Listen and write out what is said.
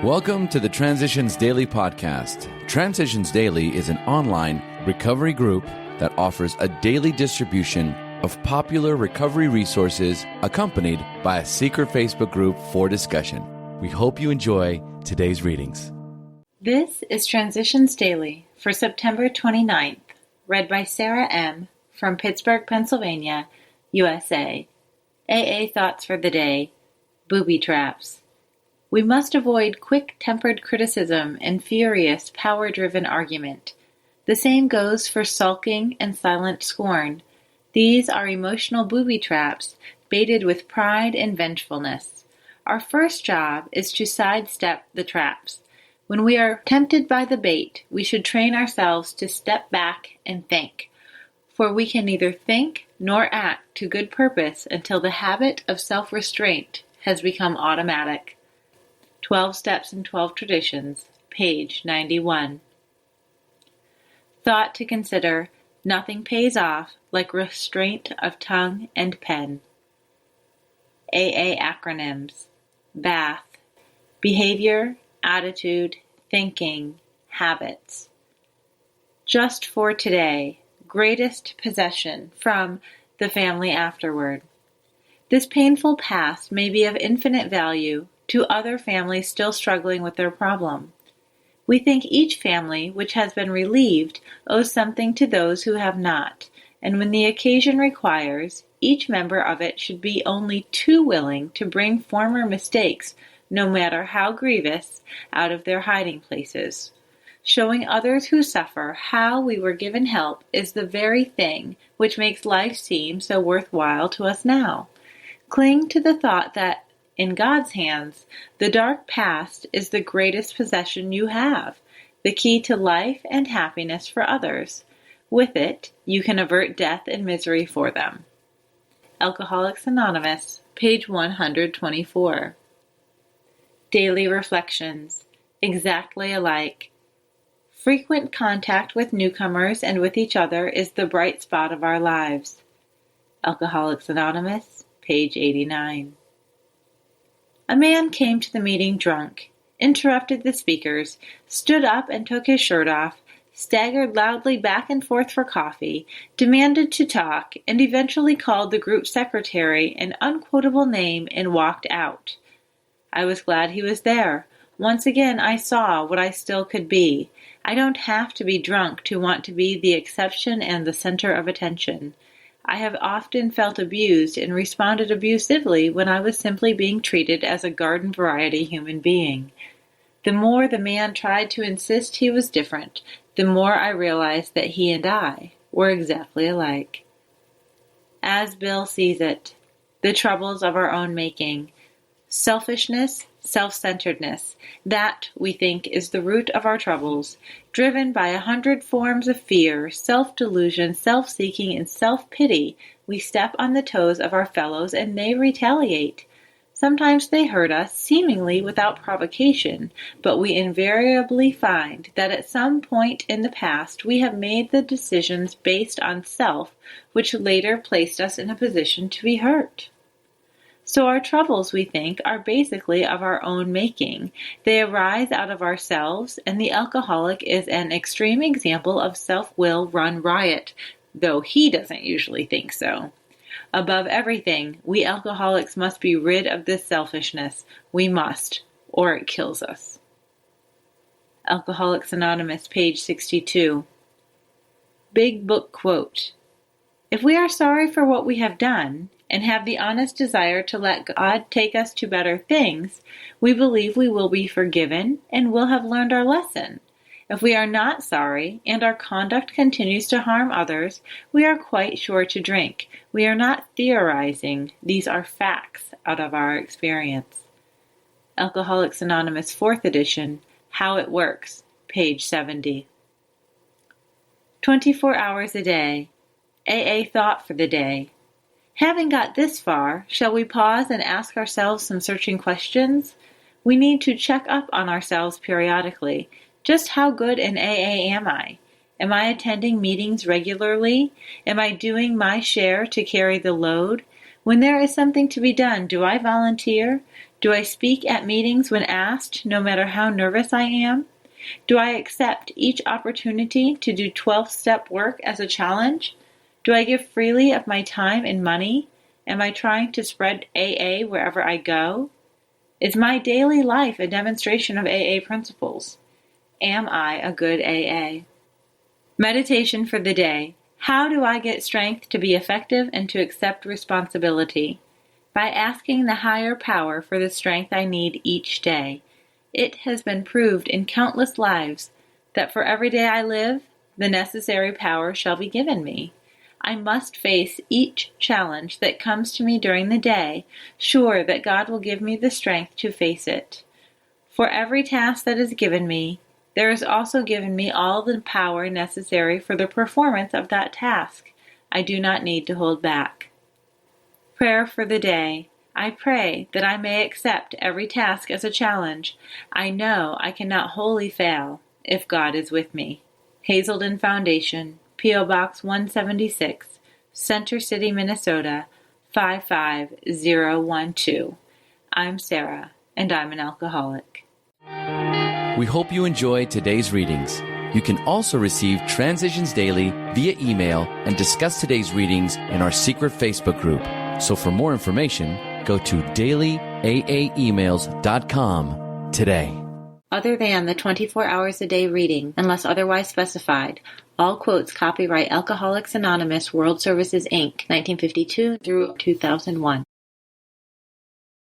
Welcome to the Transitions Daily podcast. Transitions Daily is an online recovery group that offers a daily distribution of popular recovery resources accompanied by a secret Facebook group for discussion. We hope you enjoy today's readings. This is Transitions Daily for September 29th, read by Sarah M. from Pittsburgh, Pennsylvania, USA. AA Thoughts for the Day, Booby Traps. We must avoid quick-tempered criticism and furious, power-driven argument. The same goes for sulking and silent scorn. These are emotional booby traps, baited with pride and vengefulness. Our first job is to sidestep the traps. When we are tempted by the bait, we should train ourselves to step back and think, for we can neither think nor act to good purpose until the habit of self-restraint has become automatic. 12 Steps and 12 Traditions, page 91. Thought to consider: nothing pays off like restraint of tongue and pen. AA acronyms: BATH, behavior, attitude, thinking, habits. Just for today, greatest possession from The Family Afterward. This painful past may be of infinite value to other families still struggling with their problem. We think each family which has been relieved owes something to those who have not, and when the occasion requires, each member of it should be only too willing to bring former mistakes, no matter how grievous, out of their hiding places. Showing others who suffer how we were given help is the very thing which makes life seem so worthwhile to us now. Cling to the thought that, in God's hands, the dark past is the greatest possession you have, the key to life and happiness for others. With it, you can avert death and misery for them. Alcoholics Anonymous, page 124. Daily Reflections, exactly alike. Frequent contact with newcomers and with each other is the bright spot of our lives. Alcoholics Anonymous, page 89. A man came to the meeting drunk, interrupted the speakers, stood up and took his shirt off, staggered loudly back and forth for coffee, demanded to talk, and eventually called the group secretary an unquotable name and walked out. I was glad he was there. Once again I saw what I still could be. I don't have to be drunk to want to be the exception and the center of attention. I have often felt abused and responded abusively when I was simply being treated as a garden variety human being. The more the man tried to insist he was different, the more I realized that he and I were exactly alike. As Bill sees it, the troubles of our own making. Selfishness, self-centeredness, that, we think, is the root of our troubles, driven by 100 forms of fear, self-delusion, self-seeking, and self-pity. We step on the toes of our fellows and they retaliate. Sometimes they hurt us, seemingly without provocation, but we invariably find that at some point in the past we have made the decisions based on self, which later placed us in a position to be hurt. So our troubles, we think, are basically of our own making. They arise out of ourselves, and the alcoholic is an extreme example of self-will run riot, though he doesn't usually think so. Above everything, we alcoholics must be rid of this selfishness. We must, or it kills us. Alcoholics Anonymous, page 62. Big Book Quote: if we are sorry for what we have done, and have the honest desire to let God take us to better things, we believe we will be forgiven and will have learned our lesson. If we are not sorry, and our conduct continues to harm others, we are quite sure to drink. We are not theorizing. These are facts out of our experience. Alcoholics Anonymous 4th edition, How It Works, page 70. 24 hours a day. AA Thought for the Day. Having got this far, shall we pause and ask ourselves some searching questions? We need to check up on ourselves periodically. Just how good in AA am I? Am I attending meetings regularly? Am I doing my share to carry the load? When there is something to be done, do I volunteer? Do I speak at meetings when asked, no matter how nervous I am? Do I accept each opportunity to do 12-step work as a challenge? Do I give freely of my time and money? Am I trying to spread AA wherever I go? Is my daily life a demonstration of AA principles? Am I a good AA? Meditation for the day. How do I get strength to be effective and to accept responsibility? By asking the higher power for the strength I need each day. It has been proved in countless lives that for every day I live, the necessary power shall be given me. I must face each challenge that comes to me during the day, sure that God will give me the strength to face it. For every task that is given me, there is also given me all the power necessary for the performance of that task. I do not need to hold back. Prayer for the day. I pray that I may accept every task as a challenge. I know I cannot wholly fail if God is with me. Hazelden Foundation, P.O. Box 176, Center City, Minnesota, 55012. I'm Sarah, and I'm an alcoholic. We hope you enjoyed today's readings. You can also receive Transitions Daily via email and discuss today's readings in our secret Facebook group. So for more information, go to dailyaaemails.com today. Other than the 24 hours a day reading, unless otherwise specified, all quotes copyright Alcoholics Anonymous World Services, Inc., 1952 through 2001.